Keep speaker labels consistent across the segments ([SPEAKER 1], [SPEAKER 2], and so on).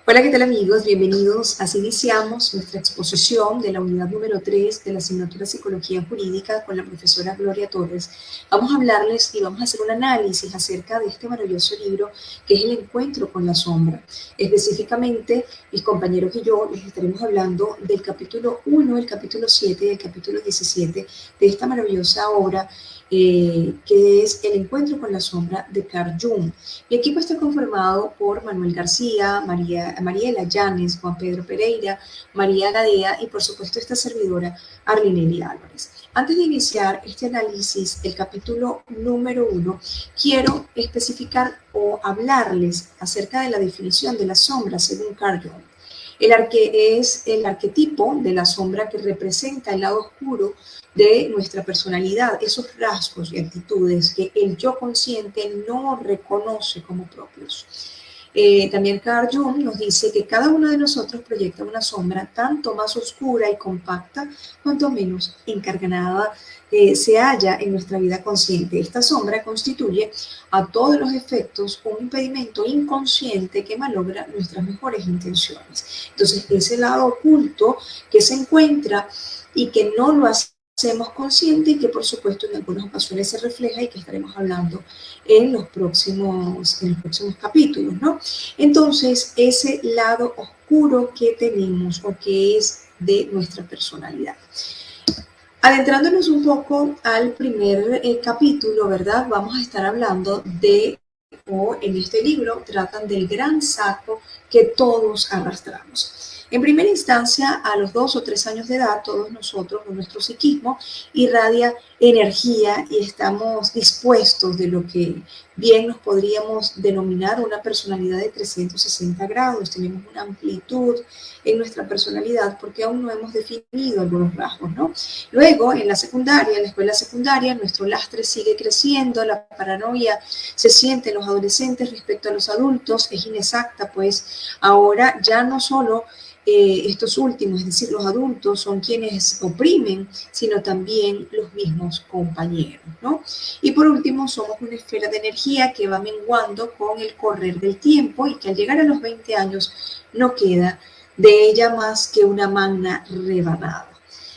[SPEAKER 1] Hola, ¿qué tal amigos? Bienvenidos. Así iniciamos nuestra exposición de la unidad número 3 de la asignatura Psicología Jurídica con la profesora Gloria Torres. Vamos a hablarles y vamos a hacer un análisis acerca de este maravilloso libro que es El encuentro con la sombra. Específicamente, mis compañeros y yo les estaremos hablando del capítulo 1, el capítulo 7 y el capítulo 17 de esta maravillosa obra que es El encuentro con la sombra de Carl Jung. Mi equipo está conformado por Manuel García, Mariela Llanes, Juan Pedro Pereira, María Gadea y por supuesto esta servidora Arlinelli Álvarez. Antes de iniciar este análisis, el capítulo número 1, quiero especificar o hablarles acerca de la definición de la sombra según Carl Jung. Es el arquetipo de la sombra que representa el lado oscuro de nuestra personalidad, esos rasgos y actitudes que el yo consciente no reconoce como propios. También Carl Jung nos dice que cada uno de nosotros proyecta una sombra tanto más oscura y compacta cuanto menos encarnada se halla en nuestra vida consciente. Esta sombra constituye a todos los efectos un impedimento inconsciente que malogra nuestras mejores intenciones. Entonces, ese lado oculto que se encuentra y que no lo hacemos consciente y que por supuesto en algunas ocasiones se refleja y que estaremos hablando en los próximos capítulos, ¿no? Entonces, ese lado oscuro que tenemos o que es de nuestra personalidad. Adentrándonos un poco al primer capítulo, ¿verdad? Vamos a estar hablando o en este libro tratan del gran saco que todos arrastramos. En primera instancia, a los 2 o 3 años de edad, todos nosotros, nuestro psiquismo, irradia energía y estamos dispuestos de lo que bien nos podríamos denominar una personalidad de 360 grados. Tenemos una amplitud en nuestra personalidad porque aún no hemos definido algunos rasgos, ¿no? Luego, en la secundaria, en la escuela secundaria, nuestro lastre sigue creciendo, la paranoia se siente en los adolescentes respecto a los adultos, es inexacta, pues ahora ya no solo estos últimos, es decir, los adultos son quienes oprimen, sino también los mismos compañeros, ¿no? Y por último, somos una esfera de energía que va menguando con el correr del tiempo y que al llegar a los 20 años no queda de ella más que una magna rebanada.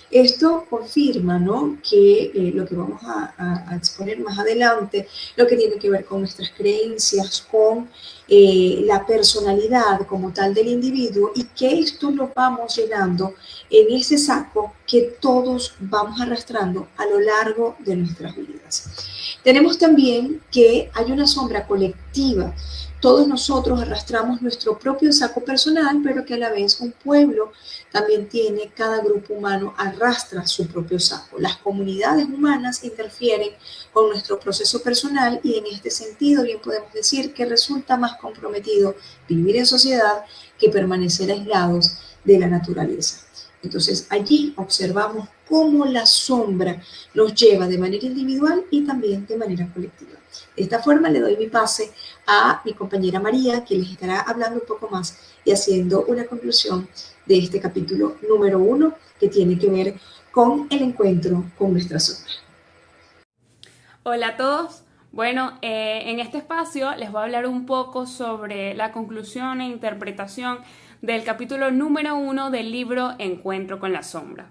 [SPEAKER 1] Esto confirma, ¿no?, que lo que vamos a exponer más adelante, lo que tiene que ver con nuestras creencias, con la personalidad como tal del individuo y que esto lo vamos llenando en ese saco que todos vamos arrastrando a lo largo de nuestras vidas. Tenemos también que hay una sombra colectiva. Todos nosotros arrastramos nuestro propio saco personal, pero que a la vez un pueblo también tiene, cada grupo humano arrastra su propio saco. Las comunidades humanas interfieren con nuestro proceso personal y en este sentido bien podemos decir que resulta más comprometido vivir en sociedad que permanecer aislados de la naturaleza. Entonces allí observamos cómo la sombra nos lleva de manera individual y también de manera colectiva. De esta forma le doy mi pase a mi compañera María, que les estará hablando un poco más y haciendo una conclusión de este capítulo número 1 que tiene que ver con el encuentro con nuestra sombra.
[SPEAKER 2] Hola a todos. Bueno, en este espacio les voy a hablar un poco sobre la conclusión e interpretación del capítulo número 1 del libro Encuentro con la sombra.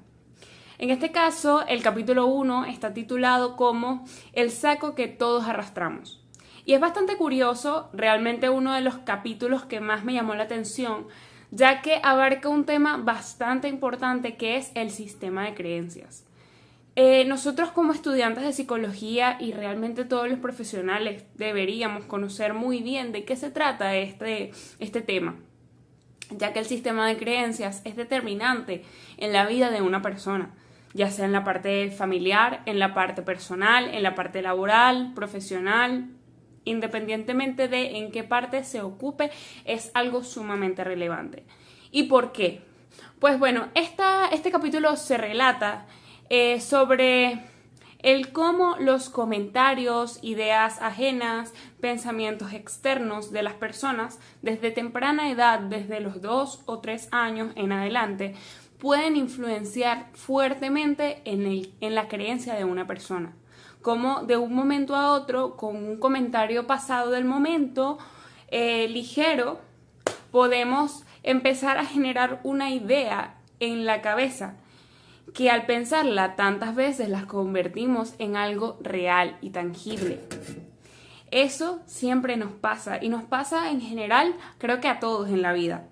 [SPEAKER 2] En este caso, el capítulo 1 está titulado como El saco que todos arrastramos. Y es bastante curioso, realmente uno de los capítulos que más me llamó la atención, ya que abarca un tema bastante importante que es el sistema de creencias. Nosotros como estudiantes de psicología y realmente todos los profesionales deberíamos conocer muy bien de qué se trata este tema, ya que el sistema de creencias es determinante en la vida de una persona, ya sea en la parte familiar, en la parte personal, en la parte laboral, profesional, independientemente de en qué parte se ocupe, es algo sumamente relevante. ¿Y por qué? Pues bueno, este capítulo se relata sobre el cómo los comentarios, ideas ajenas, pensamientos externos de las personas desde temprana edad, desde los 2 o 3 años en adelante, pueden influenciar fuertemente en la creencia de una persona. Como de un momento a otro, con un comentario pasado del momento, ligero, podemos empezar a generar una idea en la cabeza que al pensarla tantas veces las convertimos en algo real y tangible. Eso siempre nos pasa y nos pasa en general, creo que a todos en la vida.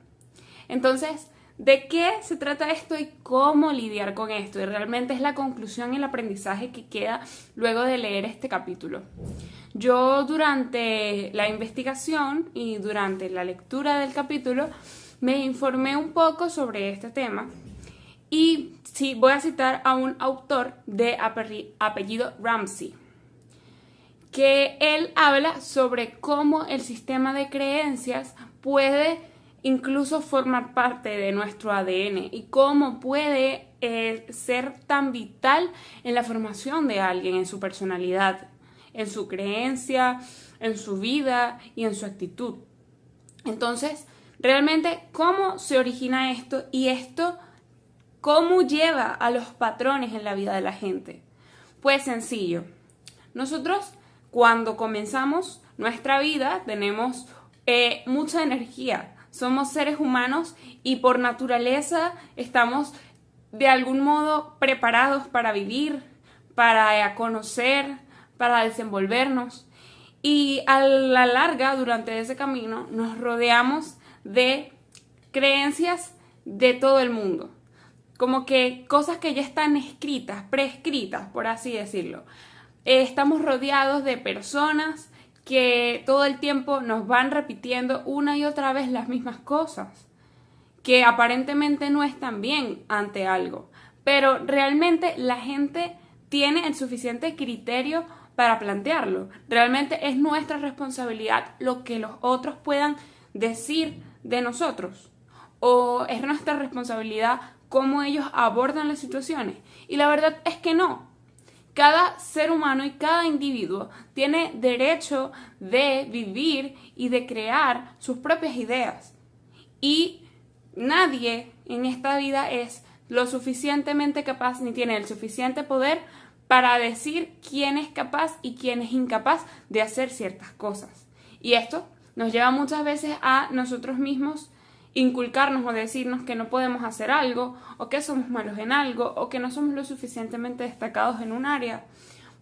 [SPEAKER 2] Entonces, ¿de qué se trata esto y cómo lidiar con esto? Y realmente es la conclusión y el aprendizaje que queda luego de leer este capítulo. Yo durante la investigación y durante la lectura del capítulo me informé un poco sobre este tema y sí, voy a citar a un autor de apellido Ramsey, que él habla sobre cómo el sistema de creencias puede incluso formar parte de nuestro ADN y cómo puede ser tan vital en la formación de alguien, en su personalidad, en su creencia, en su vida y en su actitud. Entonces, realmente, ¿cómo se origina esto? Y esto, ¿cómo lleva a los patrones en la vida de la gente? Pues sencillo. Nosotros, cuando comenzamos nuestra vida, tenemos mucha energía. Somos seres humanos y por naturaleza estamos de algún modo preparados para vivir, para conocer, para desenvolvernos. Y a la larga, durante ese camino, nos rodeamos de creencias de todo el mundo. Como que cosas que ya están escritas, prescritas, por así decirlo. Estamos rodeados de personas que todo el tiempo nos van repitiendo una y otra vez las mismas cosas, que aparentemente no están bien ante algo, pero realmente la gente tiene el suficiente criterio para plantearlo. Realmente es nuestra responsabilidad lo que los otros puedan decir de nosotros, o es nuestra responsabilidad cómo ellos abordan las situaciones. Y la verdad es que no. Cada ser humano y cada individuo tiene derecho de vivir y de crear sus propias ideas. Y nadie en esta vida es lo suficientemente capaz ni tiene el suficiente poder para decir quién es capaz y quién es incapaz de hacer ciertas cosas. Y esto nos lleva muchas veces a nosotros mismos inculcarnos o decirnos que no podemos hacer algo, o que somos malos en algo, o que no somos lo suficientemente destacados en un área,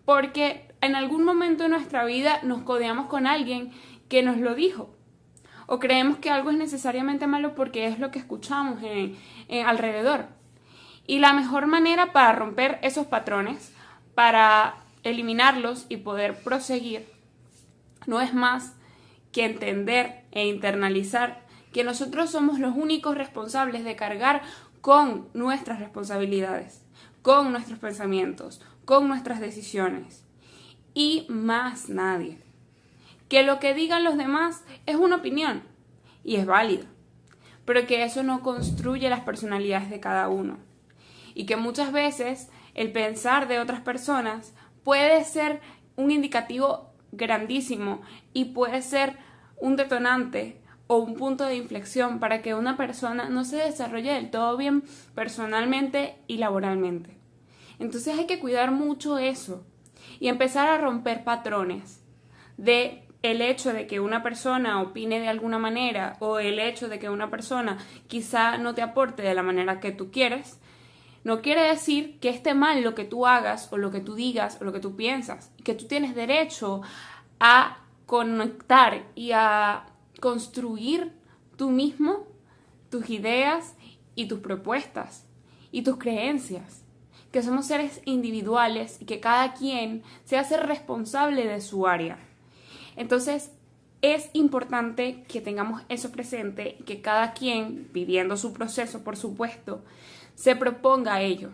[SPEAKER 2] porque en algún momento de nuestra vida nos codeamos con alguien que nos lo dijo, o creemos que algo es necesariamente malo porque es lo que escuchamos alrededor. Y la mejor manera para romper esos patrones, para eliminarlos y poder proseguir, no es más que entender e internalizar que nosotros somos los únicos responsables de cargar con nuestras responsabilidades, con nuestros pensamientos, con nuestras decisiones. Y más nadie. Que lo que digan los demás es una opinión y es válida, pero que eso no construye las personalidades de cada uno. Y que muchas veces el pensar de otras personas puede ser un indicativo grandísimo y puede ser un detonante o un punto de inflexión para que una persona no se desarrolle del todo bien personalmente y laboralmente. Entonces hay que cuidar mucho eso y empezar a romper patrones de el hecho de que una persona opine de alguna manera o el hecho de que una persona quizá no te aporte de la manera que tú quieres. No quiere decir que esté mal lo que tú hagas o lo que tú digas o lo que tú piensas, que tú tienes derecho a conectar y a construir tú mismo tus ideas y tus propuestas y tus creencias, que somos seres individuales y que cada quien se hace responsable de su área. Entonces es importante que tengamos eso presente y que cada quien, viviendo su proceso por supuesto, se proponga ello.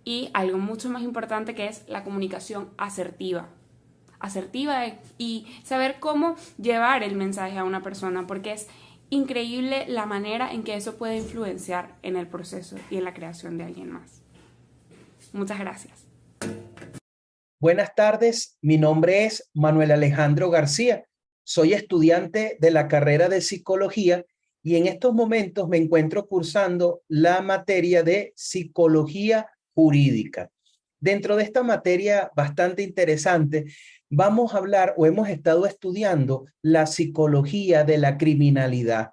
[SPEAKER 2] Y algo mucho más importante, que es la comunicación asertiva y saber cómo llevar el mensaje a una persona, porque es increíble la manera en que eso puede influenciar en el proceso y en la creación de alguien más. Muchas gracias.
[SPEAKER 3] Buenas tardes, mi nombre es Manuel Alejandro García. Soy estudiante de la carrera de psicología y en estos momentos me encuentro cursando la materia de psicología jurídica. Dentro de esta materia bastante interesante, vamos a hablar o hemos estado estudiando la psicología de la criminalidad.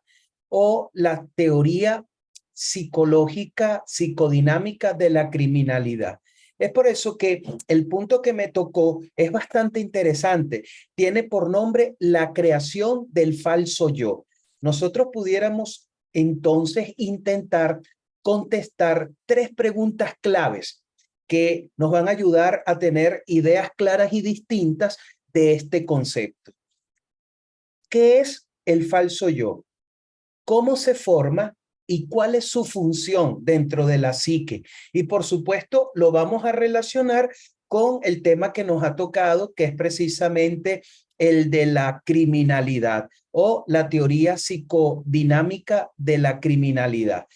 [SPEAKER 3] o la teoría psicológica, psicodinámica de la criminalidad. Es por eso que el punto que me tocó es bastante interesante. Tiene por nombre la creación del falso yo. Nosotros pudiéramos entonces intentar contestar 3 preguntas claves que nos van a ayudar a tener ideas claras y distintas de este concepto. ¿Qué es el falso yo? ¿Cómo se forma y cuál es su función dentro de la psique? Y por supuesto lo vamos a relacionar con el tema que nos ha tocado, que es precisamente el de la criminalidad o la teoría psicodinámica de la criminalidad.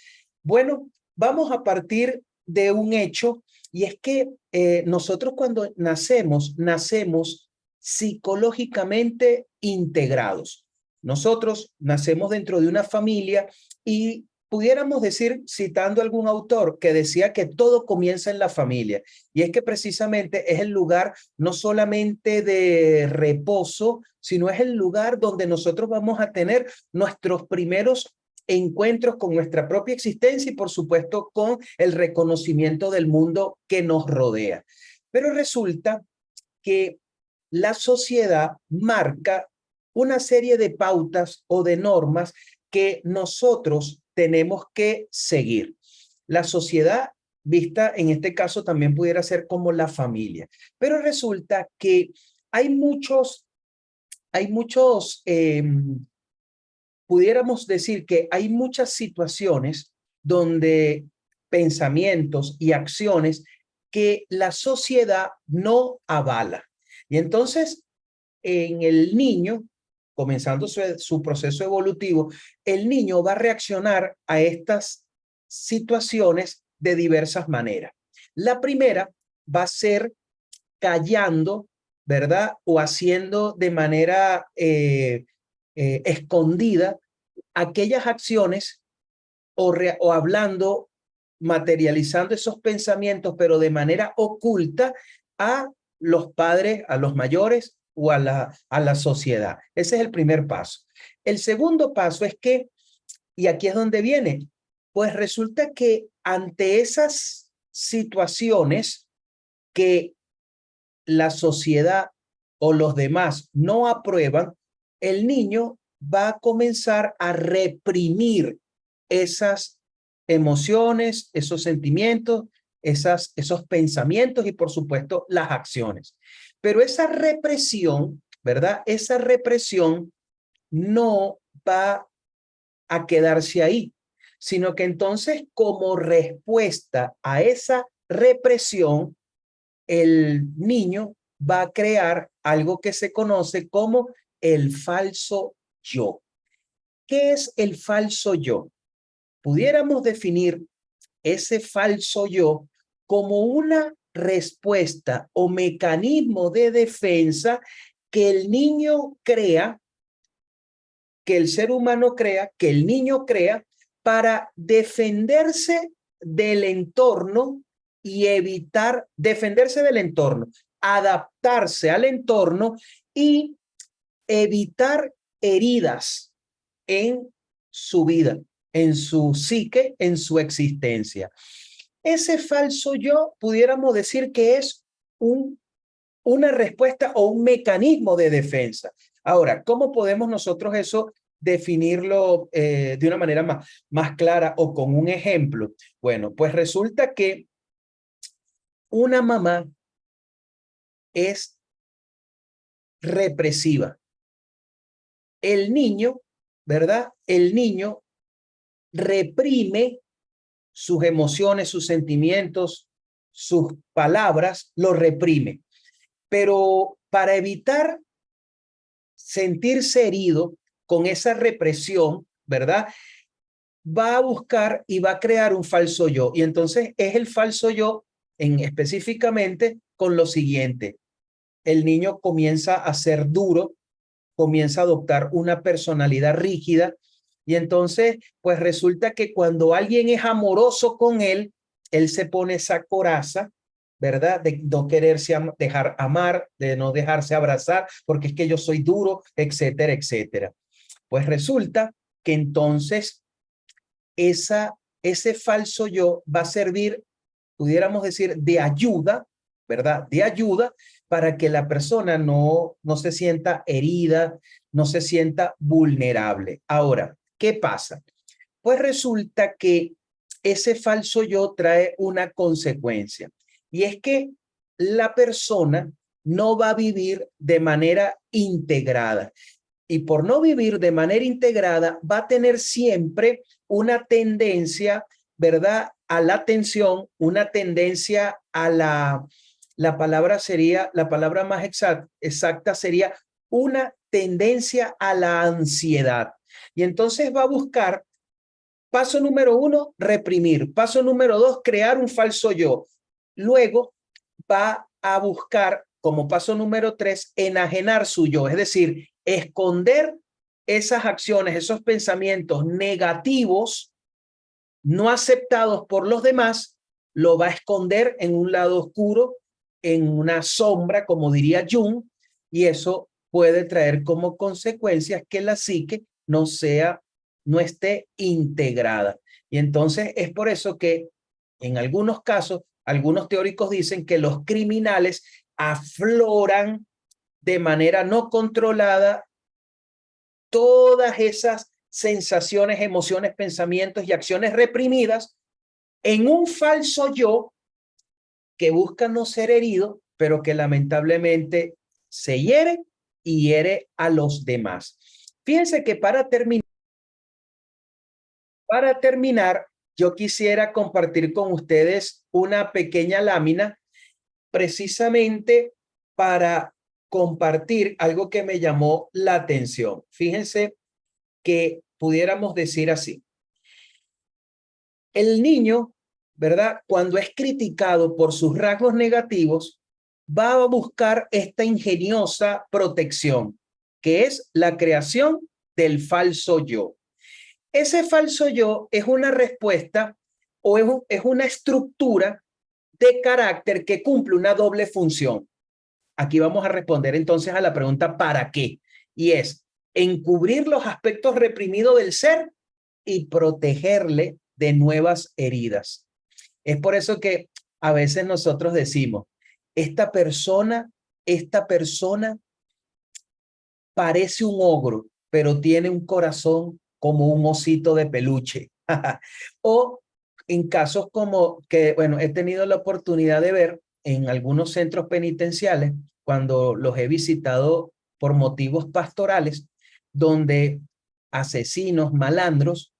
[SPEAKER 3] Bueno, vamos a partir de un hecho, y es que nosotros cuando nacemos psicológicamente integrados. Nosotros nacemos dentro de una familia y pudiéramos decir, citando a algún autor que decía que todo comienza en la familia, y es que precisamente es el lugar no solamente de reposo, sino es el lugar donde nosotros vamos a tener nuestros primeros encuentros con nuestra propia existencia y por supuesto con el reconocimiento del mundo que nos rodea. Pero resulta que la sociedad marca una serie de pautas o de normas que nosotros tenemos que seguir. La sociedad, vista en este caso, también pudiera ser como la familia. Pero resulta que hay muchos, pudiéramos decir que hay muchas situaciones donde pensamientos y acciones que la sociedad no avala. Y entonces, en el niño, comenzando su proceso evolutivo, el niño va a reaccionar a estas situaciones de diversas maneras. La primera va a ser callando, ¿verdad? O haciendo de manera escondida aquellas acciones o hablando, materializando esos pensamientos, pero de manera oculta a los padres, a los mayores o a la sociedad. Ese es el primer paso. El segundo paso es que, y aquí es donde viene, pues resulta que ante esas situaciones que la sociedad o los demás no aprueban, el niño va a comenzar a reprimir esas emociones, esos sentimientos, esos pensamientos y por supuesto las acciones. Pero esa represión, ¿verdad? Esa represión no va a quedarse ahí, sino que entonces como respuesta a esa represión, el niño va a crear algo que se conoce como el falso yo. ¿Qué es el falso yo? Pudiéramos definir ese falso yo como una respuesta o mecanismo de defensa que el niño crea, que el ser humano crea, que el niño crea para defenderse del entorno y evitar, defenderse del entorno, adaptarse al entorno y evitar heridas en su vida, en su psique, en su existencia. Ese falso yo pudiéramos decir que es una respuesta o un mecanismo de defensa. Ahora, ¿cómo podemos nosotros eso definirlo de una manera más clara o con un ejemplo? Bueno, pues resulta que una mamá es represiva. El niño, ¿verdad? El niño reprime sus emociones, sus sentimientos, sus palabras, lo reprime. Pero para evitar sentirse herido con esa represión, ¿verdad? Va a buscar y va a crear un falso yo. Y entonces es el falso yo específicamente con lo siguiente. El niño comienza a ser duro, comienza a adoptar una personalidad rígida y entonces pues resulta que cuando alguien es amoroso con él, él se pone esa coraza, ¿verdad? De no quererse dejar amar, de no dejarse abrazar, porque es que yo soy duro, etcétera, etcétera. Pues resulta que entonces ese falso yo va a servir, pudiéramos decir, de ayuda, ¿verdad? De ayuda para que la persona no se sienta herida, no se sienta vulnerable. Ahora, ¿qué pasa? Pues resulta que ese falso yo trae una consecuencia, y es que la persona no va a vivir de manera integrada. Y por no vivir de manera integrada, va a tener siempre una tendencia, ¿verdad?, a la tensión, una tendencia a la palabra sería, la palabra más exacta sería una tendencia a la ansiedad. Y entonces va a buscar, paso número 1, reprimir. Paso número 2, crear un falso yo. Luego va a buscar, como paso número 3, enajenar su yo, es decir, esconder esas acciones, esos pensamientos negativos no aceptados por los demás, lo va a esconder en un lado oscuro, en una sombra, como diría Jung, y eso puede traer como consecuencias que la psique no esté integrada. Y entonces es por eso que en algunos casos, algunos teóricos dicen que los criminales afloran de manera no controlada todas esas sensaciones, emociones, pensamientos y acciones reprimidas en un falso yo que busca no ser herido, pero que lamentablemente se hiere y hiere a los demás. Fíjense que para terminar, yo quisiera compartir con ustedes una pequeña lámina precisamente para compartir algo que me llamó la atención. Fíjense que pudiéramos decir así. El niño, ¿verdad?, cuando es criticado por sus rasgos negativos, va a buscar esta ingeniosa protección, que es la creación del falso yo. Ese falso yo es una respuesta o es una estructura de carácter que cumple una doble función. Aquí vamos a responder entonces a la pregunta ¿para qué? Y es encubrir los aspectos reprimidos del ser y protegerle de nuevas heridas. Es por eso que a veces nosotros decimos, esta persona parece un ogro, pero tiene un corazón como un osito de peluche. O en casos como que, bueno, he tenido la oportunidad de ver en algunos centros penitenciales, cuando los he visitado por motivos pastorales, donde asesinos, malandros,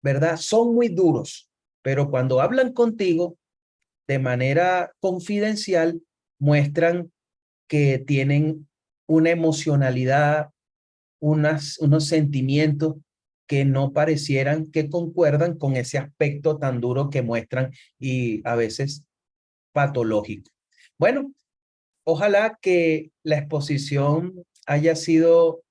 [SPEAKER 3] ¿verdad?, son muy duros, pero cuando hablan contigo de manera confidencial, muestran que tienen una emocionalidad, unos sentimientos que no parecieran que concuerdan con ese aspecto tan duro que muestran y a veces patológico. Bueno, ojalá que la exposición haya sido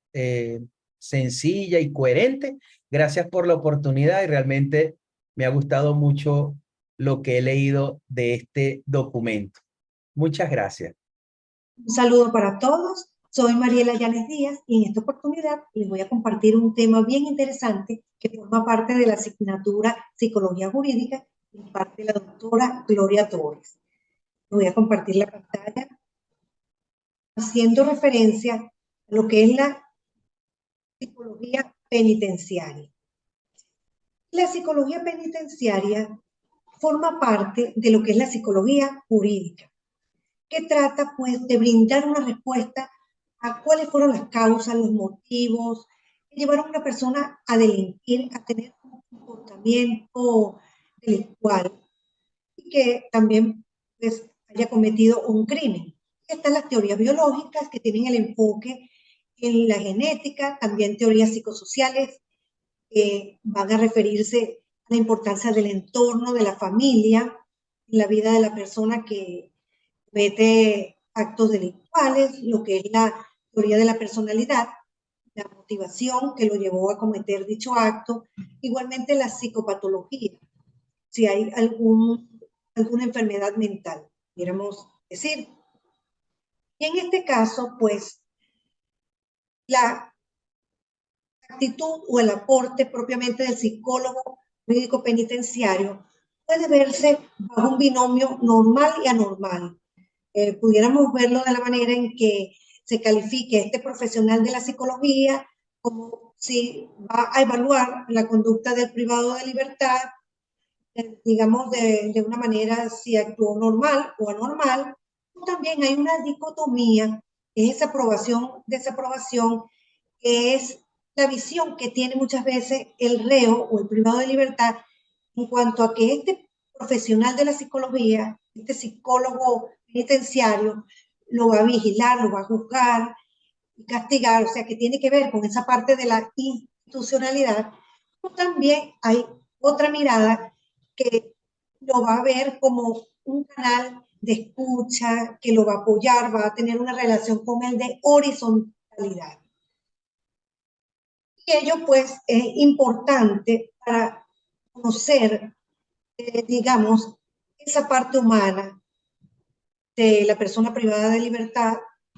[SPEAKER 3] sencilla y coherente. Gracias por la oportunidad y realmente me ha gustado mucho lo que he leído de este documento. Muchas gracias.
[SPEAKER 4] Un saludo para todos. Soy Mariela Llanes Díaz y en esta oportunidad les voy a compartir un tema bien interesante que forma parte de la asignatura Psicología Jurídica y parte de la doctora Gloria Torres. Voy a compartir la pantalla haciendo referencia a lo que es la psicología penitenciaria. La psicología penitenciaria forma parte de lo que es la psicología jurídica, que trata pues de brindar una respuesta a cuáles fueron las causas, los motivos que llevaron a una persona a delinquir, a tener un comportamiento delictual y que también pues, haya cometido un crimen. Están las teorías biológicas que tienen el enfoque en la genética, también teorías psicosociales que van a referirse a la importancia del entorno, de la familia, en la vida de la persona que comete actos delictuales, lo que es la teoría de la personalidad, la motivación que lo llevó a cometer dicho acto, igualmente la psicopatología, si hay alguna enfermedad mental, queremos decir. Y en este caso, pues, la actitud o el aporte propiamente del psicólogo jurídico penitenciario puede verse bajo un binomio normal y anormal. Pudiéramos verlo de la manera en que se califique este profesional de la psicología como si va a evaluar la conducta del privado de libertad, digamos de una manera si actuó normal o anormal. También hay una dicotomía, que es esa aprobación, desaprobación, que es la visión que tiene muchas veces el reo o el privado de libertad en cuanto a que este profesional de la psicología, este psicólogo penitenciario, lo va a vigilar, lo va a juzgar y castigar, o sea que tiene que ver con esa parte de la institucionalidad. Pero también hay otra mirada que lo va a ver como un canal de escucha, que lo va a apoyar, va a tener una relación con él de horizontalidad. Y ello pues es importante para conocer, digamos, esa parte humana de la persona privada de libertad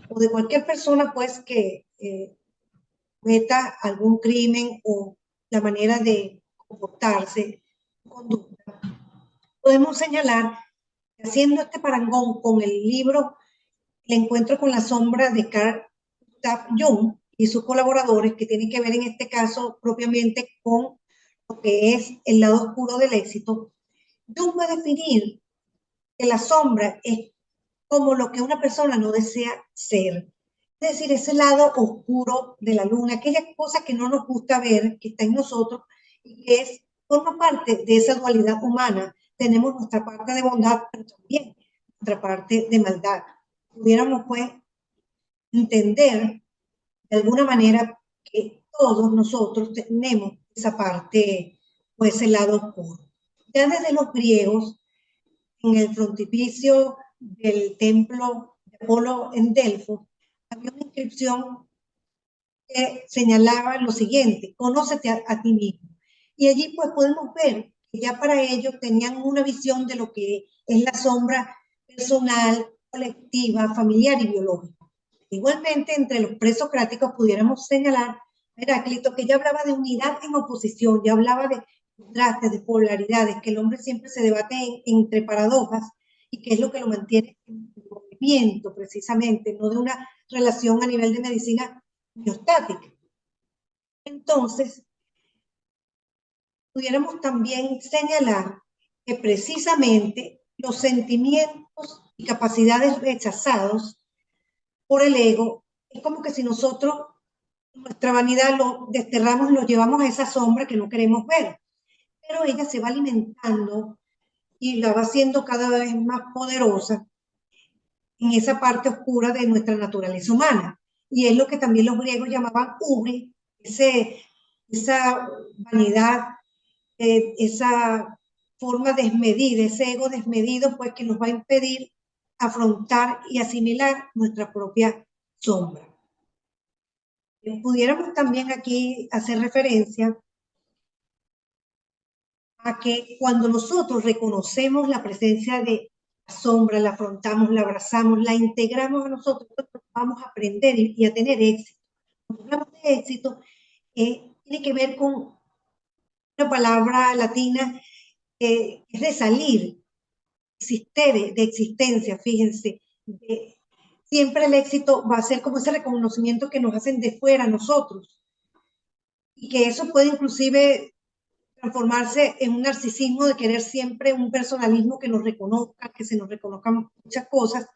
[SPEAKER 4] o de cualquier persona pues que cometa algún crimen o la manera de comportarse, conducta. Podemos señalar, haciendo este parangón con el libro El encuentro con la sombra de Carl Gustav Jung y sus colaboradores, que tienen que ver en este caso propiamente con lo que es el lado oscuro del éxito, Jung va a definir que la sombra es como lo que una persona no desea ser. Es decir, ese lado oscuro de la luna, aquella cosa que no nos gusta ver, que está en nosotros y que forma parte de esa dualidad humana. Tenemos nuestra parte de bondad, pero también nuestra parte de maldad. Pudiéramos pues entender de alguna manera que todos nosotros tenemos esa parte o ese lado oscuro. Ya desde los griegos, en el frontispicio del templo de Apolo en Delfos, había una inscripción que señalaba lo siguiente: conócete a ti mismo. Y allí pues podemos ver que ya para ellos tenían una visión de lo que es la sombra personal, colectiva, familiar y biológica. Igualmente, entre los presocráticos pudiéramos señalar a Heráclito, que ya hablaba de unidad en oposición, ya hablaba de contrastes, de polaridades, que el hombre siempre se debate entre paradojas y que es lo que lo mantiene en movimiento precisamente, no de una relación a nivel de medicina biostática. Entonces, pudiéramos también señalar que precisamente los sentimientos y capacidades rechazados por el ego, es como que si nosotros nuestra vanidad lo desterramos, lo llevamos a esa sombra que no queremos ver, pero ella se va alimentando y la va haciendo cada vez más poderosa en esa parte oscura de nuestra naturaleza humana. Y es lo que también los griegos llamaban ubri, esa vanidad, esa forma desmedida, ese ego desmedido, pues que nos va a impedir afrontar y asimilar nuestra propia sombra. Pudiéramos también aquí hacer referencia a que cuando nosotros reconocemos la presencia de la sombra, la afrontamos, la abrazamos, la integramos a nosotros, vamos a aprender y a tener éxito. Cuando hablamos de éxito, tiene que ver con una palabra latina que es de salir, existere, de existencia, fíjense. Siempre el éxito va a ser como ese reconocimiento que nos hacen de fuera a nosotros. Y que eso puede inclusive transformarse en un narcisismo de querer siempre un personalismo que nos reconozca, que se nos reconozcan muchas cosas.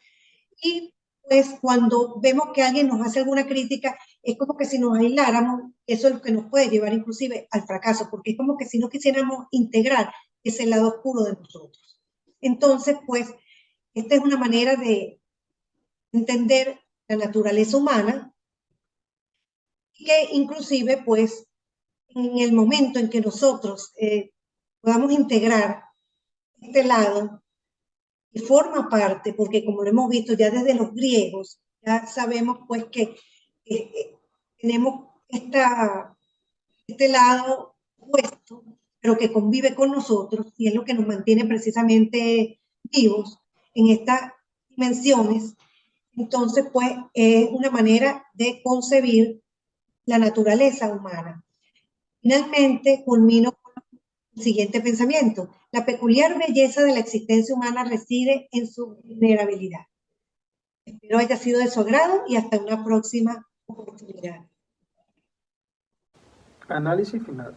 [SPEAKER 4] Y pues cuando vemos que alguien nos hace alguna crítica, es como que si nos aisláramos, eso es lo que nos puede llevar inclusive al fracaso, porque es como que si no quisiéramos integrar ese lado oscuro de nosotros. Entonces, pues, esta es una manera de entender la naturaleza humana y que inclusive, pues, en el momento en que nosotros podamos integrar este lado y forma parte, porque como lo hemos visto ya desde los griegos, ya sabemos pues que tenemos este lado opuesto, pero que convive con nosotros y es lo que nos mantiene precisamente vivos en estas dimensiones. Entonces, pues, es una manera de concebir la naturaleza humana. Finalmente, culmino con el siguiente pensamiento. La peculiar belleza de la existencia humana reside en su vulnerabilidad. Espero haya sido de su agrado y hasta una próxima oportunidad.
[SPEAKER 5] Análisis final.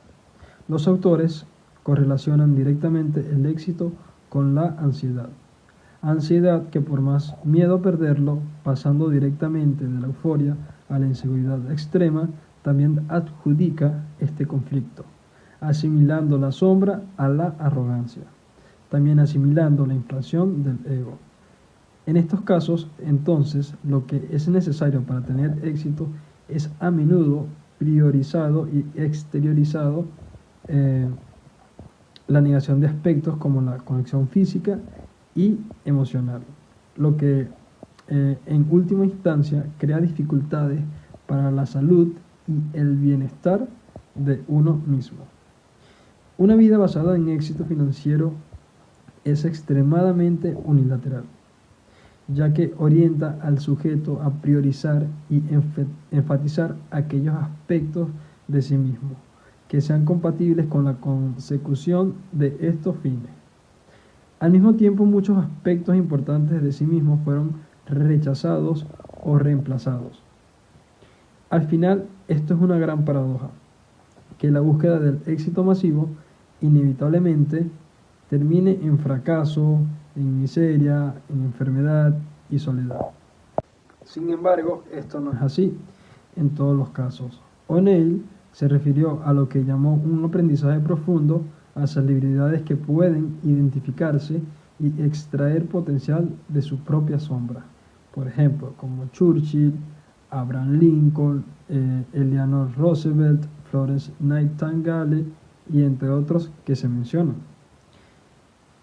[SPEAKER 5] Los autores correlacionan directamente el éxito con la ansiedad. Ansiedad que por más miedo a perderlo, pasando directamente de la euforia a la inseguridad extrema, también adjudica este conflicto, asimilando la sombra a la arrogancia, también asimilando la inflación del ego. En estos casos, entonces, lo que es necesario para tener éxito es a menudo priorizado y exteriorizado la negación de aspectos como la conexión física y emocional, lo que en última instancia crea dificultades para la salud y el bienestar de uno mismo. Una vida basada en éxito financiero es extremadamente unilateral, ya que orienta al sujeto a priorizar y enfatizar aquellos aspectos de sí mismo que sean compatibles con la consecución de estos fines. Al mismo tiempo, muchos aspectos importantes de sí mismo fueron rechazados o reemplazados. Al final, esto es una gran paradoja, que la búsqueda del éxito masivo inevitablemente termine en fracaso, en miseria, en enfermedad y soledad. Sin embargo, esto no es así en todos los casos. O'Neill se refirió a lo que llamó un aprendizaje profundo a celebridades que pueden identificarse y extraer potencial de su propia sombra. Por ejemplo, como Churchill, Abraham Lincoln, Eleanor Roosevelt, Florence Nightingale y entre otros que se mencionan.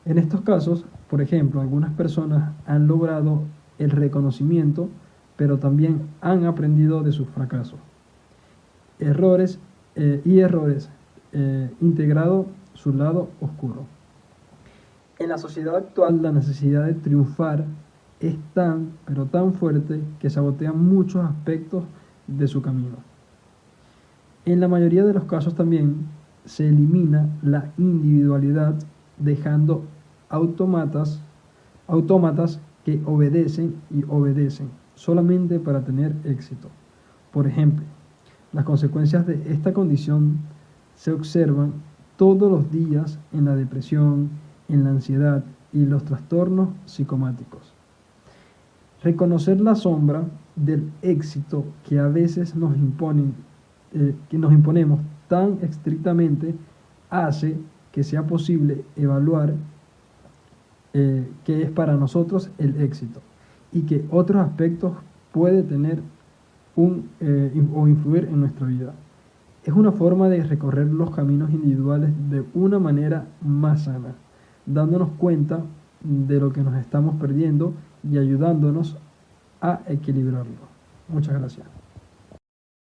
[SPEAKER 5] En estos casos, por ejemplo, algunas personas han logrado el reconocimiento, pero también han aprendido de sus fracasos. Errores, integrado su lado oscuro. En la sociedad actual, la necesidad de triunfar es tan, pero tan fuerte que sabotea muchos aspectos de su camino. En la mayoría de los casos también se elimina la individualidad, dejando autómatas que obedecen y obedecen solamente para tener éxito. Por ejemplo, las consecuencias de esta condición se observan todos los días en la depresión, en la ansiedad y los trastornos psicomáticos. Reconocer la sombra del éxito que a veces nos imponemos tan estrictamente hace que sea posible evaluar qué es para nosotros el éxito y que otros aspectos puede tener o influir en nuestra vida. Es una forma de recorrer los caminos individuales de una manera más sana, dándonos cuenta de lo que nos estamos perdiendo y ayudándonos a equilibrarlo. Muchas gracias.